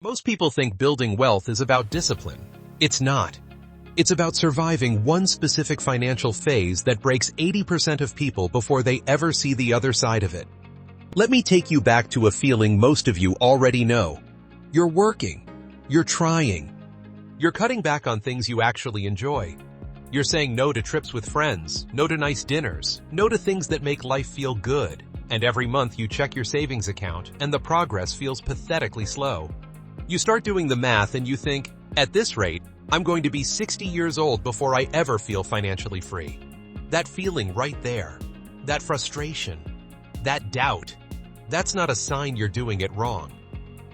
Most people think building wealth is about discipline. It's not. It's about surviving one specific financial phase that breaks 80% of people before they ever see the other side of it. Let me take you back to a feeling most of you already know. You're working. You're trying. You're cutting back on things you actually enjoy. You're saying no to trips with friends, no to nice dinners, no to things that make life feel good. And every month you check your savings account and the progress feels pathetically slow. You start doing the math and you think, at this rate, I'm going to be 60 years old before I ever feel financially free. That feeling right there, that frustration, that doubt, that's not a sign you're doing it wrong.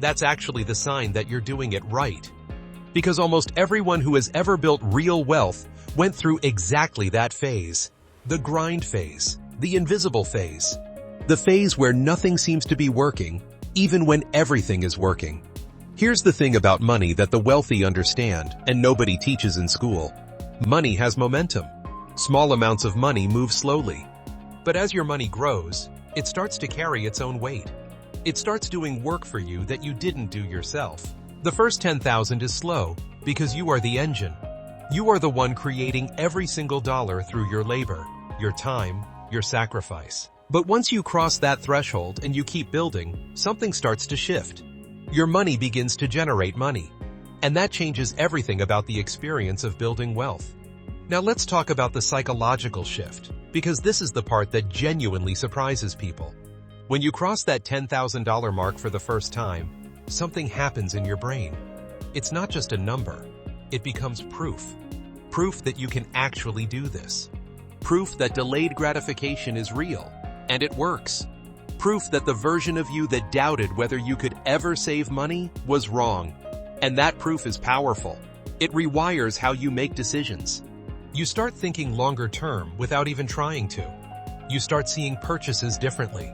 That's actually the sign that you're doing it right. Because almost everyone who has ever built real wealth went through exactly that phase. The grind phase, the invisible phase, the phase where nothing seems to be working, even when everything is working. Here's the thing about money that the wealthy understand and nobody teaches in school. Money has momentum. Small amounts of money move slowly. But as your money grows, it starts to carry its own weight. It starts doing work for you that you didn't do yourself. The first 10,000 is slow because you are the engine. You are the one creating every single dollar through your labor, your time, your sacrifice. But once you cross that threshold and you keep building, something starts to shift. Your money begins to generate money. And that changes everything about the experience of building wealth. Now let's talk about the psychological shift, because this is the part that genuinely surprises people. When you cross that $10,000 mark for the first time, something happens in your brain. It's not just a number. It becomes proof. Proof that you can actually do this. Proof that delayed gratification is real, and it works. Proof that the version of you that doubted whether you could ever save money was wrong. And that proof is powerful. It rewires how you make decisions. You start thinking longer term without even trying to. You start seeing purchases differently.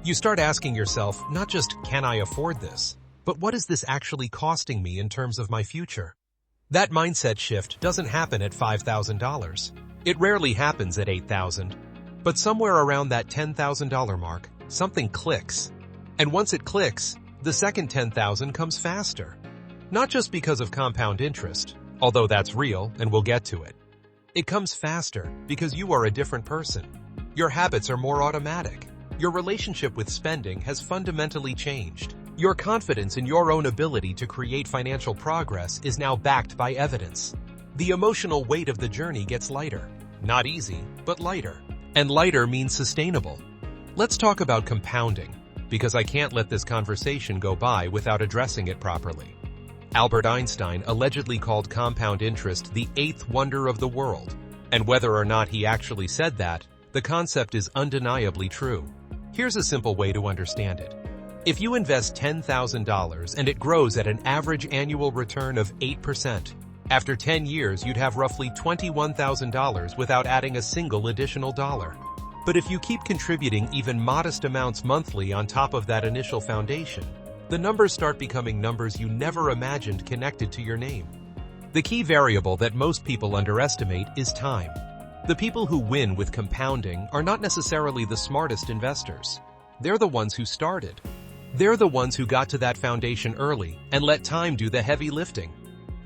You start asking yourself, not just, can I afford this? But what is this actually costing me in terms of my future? That mindset shift doesn't happen at $5,000. It rarely happens at $8,000. But somewhere around that $10,000 mark, something clicks. And once it clicks, the second $10,000 comes faster. Not just because of compound interest, although that's real and we'll get to it. It comes faster because you are a different person. Your habits are more automatic. Your relationship with spending has fundamentally changed. Your confidence in your own ability to create financial progress is now backed by evidence. The emotional weight of the journey gets lighter. Not easy, but lighter. And lighter means sustainable. Let's talk about compounding, because I can't let this conversation go by without addressing it properly. Albert Einstein allegedly called compound interest the eighth wonder of the world. And whether or not he actually said that, the concept is undeniably true. Here's a simple way to understand it. If you invest $10,000 and it grows at an average annual return of 8%, after 10 years you'd have roughly $21,000 without adding a single additional dollar. But if you keep contributing even modest amounts monthly on top of that initial foundation, the numbers start becoming numbers you never imagined connected to your name. The key variable that most people underestimate is time. The people who win with compounding are not necessarily the smartest investors. They're the ones who started. They're the ones who got to that foundation early and let time do the heavy lifting.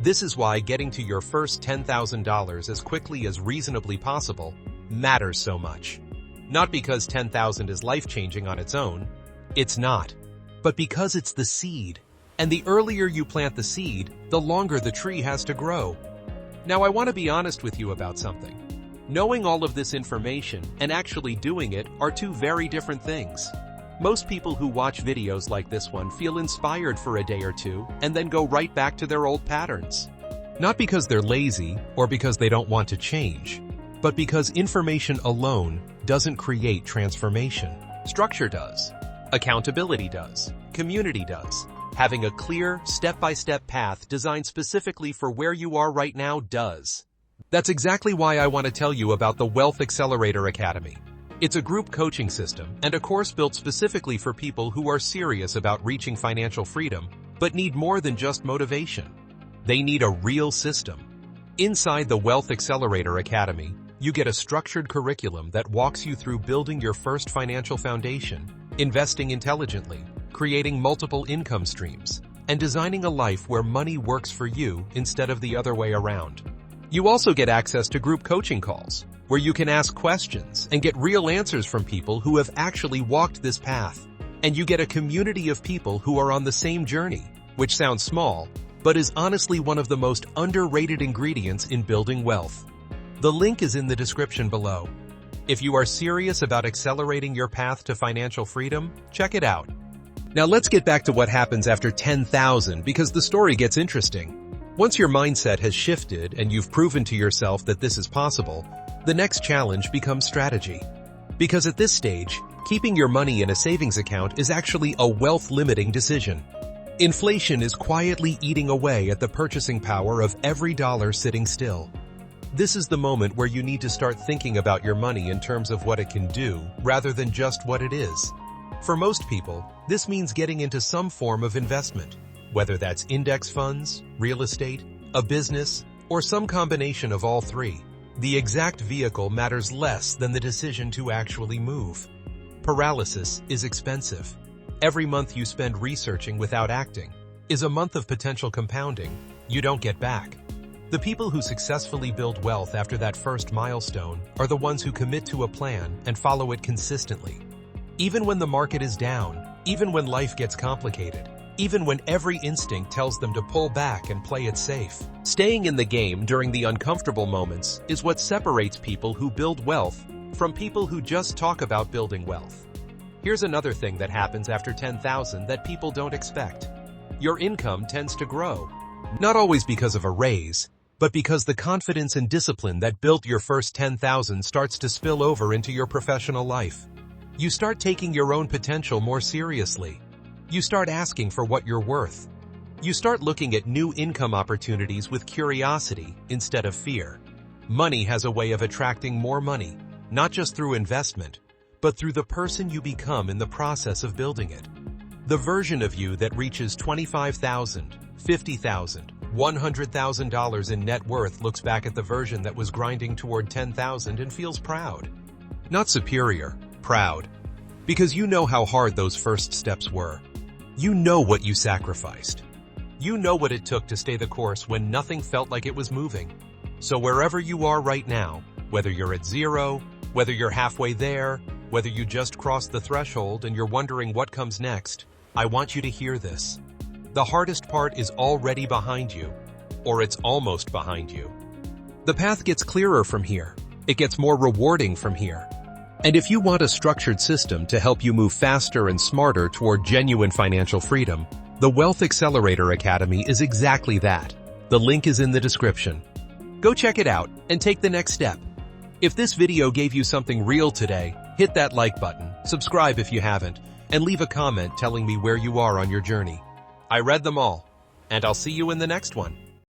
This is why getting to your first $10,000 as quickly as reasonably possible matters so much. Not because $10,000 is life-changing on its own. It's not. But because it's the seed. And the earlier you plant the seed, the longer the tree has to grow. Now I want to be honest with you about something. Knowing all of this information and actually doing it are two very different things. Most people who watch videos like this one feel inspired for a day or two and then go right back to their old patterns. Not because they're lazy or because they don't want to change, but because information alone doesn't create transformation. Structure does. Accountability does. Community does. Having a clear, step-by-step path designed specifically for where you are right now does. That's exactly why I want to tell you about the Wealth Accelerator Academy. It's a group coaching system and a course built specifically for people who are serious about reaching financial freedom, but need more than just motivation. They need a real system. Inside the Wealth Accelerator Academy, you get a structured curriculum that walks you through building your first financial foundation, investing intelligently, creating multiple income streams, and designing a life where money works for you instead of the other way around. You also get access to group coaching calls, where you can ask questions and get real answers from people who have actually walked this path. And you get a community of people who are on the same journey, which sounds small, but is honestly one of the most underrated ingredients in building wealth. The link is in the description below. If you are serious about accelerating your path to financial freedom, check it out. Now let's get back to what happens after 10,000 because the story gets interesting. Once your mindset has shifted and you've proven to yourself that this is possible, the next challenge becomes strategy. Because at this stage, keeping your money in a savings account is actually a wealth-limiting decision. Inflation is quietly eating away at the purchasing power of every dollar sitting still. This is the moment where you need to start thinking about your money in terms of what it can do, rather than just what it is. For most people, this means getting into some form of investment, whether that's index funds, real estate, a business, or some combination of all three. The exact vehicle matters less than the decision to actually move. Paralysis is expensive. Every month you spend researching without acting is a month of potential compounding you don't get back. The people who successfully build wealth after that first milestone are the ones who commit to a plan and follow it consistently. Even when the market is down, even when life gets complicated, even when every instinct tells them to pull back and play it safe. Staying in the game during the uncomfortable moments is what separates people who build wealth from people who just talk about building wealth. Here's another thing that happens after 10,000 that people don't expect. Your income tends to grow. Not always because of a raise, but because the confidence and discipline that built your first 10,000 starts to spill over into your professional life. You start taking your own potential more seriously. You start asking for what you're worth. You start looking at new income opportunities with curiosity instead of fear. Money has a way of attracting more money, not just through investment, but through the person you become in the process of building it. The version of you that reaches $25,000, $50,000, $100,000 in net worth looks back at the version that was grinding toward 10,000 and feels proud. Not superior, proud. Because you know how hard those first steps were. You know what you sacrificed. You know what it took to stay the course when nothing felt like it was moving. So wherever you are right now, whether you're at zero, whether you're halfway there, whether you just crossed the threshold and you're wondering what comes next, I want you to hear this. The hardest part is already behind you, or it's almost behind you. The path gets clearer from here. It gets more rewarding from here. And if you want a structured system to help you move faster and smarter toward genuine financial freedom, the Wealth Accelerator Academy is exactly that. The link is in the description. Go check it out and take the next step. If this video gave you something real today, hit that like button, subscribe if you haven't, and leave a comment telling me where you are on your journey. I read them all, and I'll see you in the next one.